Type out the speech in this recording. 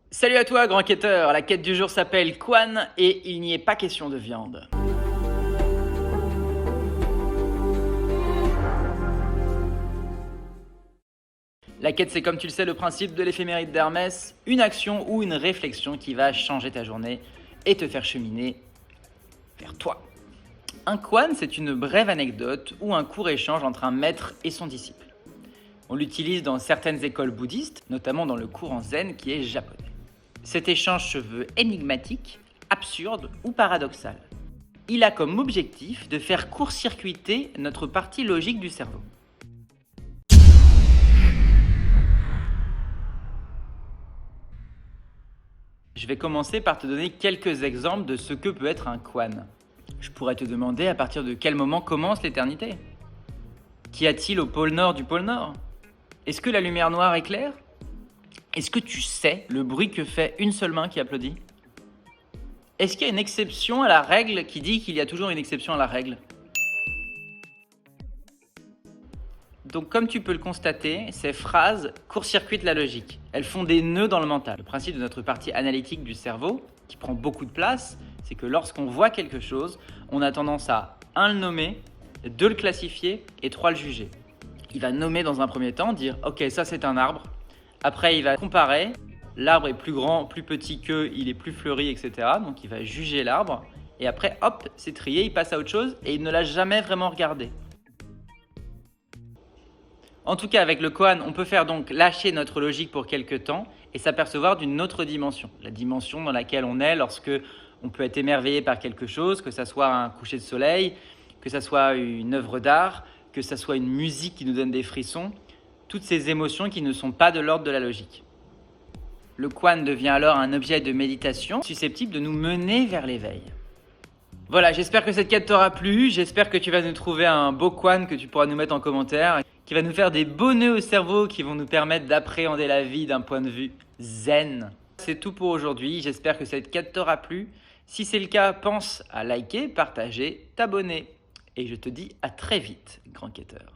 Salut à toi, grand quêteur. La quête du jour s'appelle Quan et il n'y est pas question de viande. La quête, c'est comme tu le sais le principe de l'éphéméride d'Hermès, une action ou une réflexion qui va changer ta journée et te faire cheminer vers toi. Un Quan, c'est une brève anecdote ou un court échange entre un maître et son disciple. On l'utilise dans certaines écoles bouddhistes, notamment dans le courant zen qui est japonais. Cet échange se veut énigmatique, absurde ou paradoxal. Il a comme objectif de faire court-circuiter notre partie logique du cerveau. Je vais commencer par te donner quelques exemples de ce que peut être un Quan. Je pourrais te demander à partir de quel moment commence l'éternité? Qu'y a-t-il au pôle nord du pôle Nord? Est-ce que la lumière noire éclaire? Est-ce que tu sais le bruit que fait une seule main qui applaudit? Est-ce qu'il y a une exception à la règle qui dit qu'il y a toujours une exception à la règle? Donc comme tu peux le constater, ces phrases court-circuitent la logique. Elles font des nœuds dans le mental. Le principe de notre partie analytique du cerveau, qui prend beaucoup de place, c'est que lorsqu'on voit quelque chose, on a tendance à 1 le nommer, 2 le classifier et 3 le juger. Il va nommer dans un premier temps, dire « ok, ça c'est un arbre ». Après il va comparer, l'arbre est plus grand, plus petit qu'eux, il est plus fleuri, etc. Donc il va juger l'arbre. Et après, hop, c'est trié, il passe à autre chose et il ne l'a jamais vraiment regardé. En tout cas, avec le koan, on peut faire donc lâcher notre logique pour quelques temps et s'apercevoir d'une autre dimension. La dimension dans laquelle on est lorsque on peut être émerveillé par quelque chose, que ça soit un coucher de soleil, que ça soit une œuvre d'art, que ça soit une musique qui nous donne des frissons, toutes ces émotions qui ne sont pas de l'ordre de la logique. Le koan devient alors un objet de méditation susceptible de nous mener vers l'éveil. Voilà, j'espère que cette quête t'aura plu, j'espère que tu vas nous trouver un beau koan que tu pourras nous mettre en commentaire, qui va nous faire des beaux nœuds au cerveau qui vont nous permettre d'appréhender la vie d'un point de vue zen. C'est tout pour aujourd'hui, j'espère que cette quête t'aura plu. Si c'est le cas, pense à liker, partager, t'abonner. Et je te dis à très vite, grand quêteur.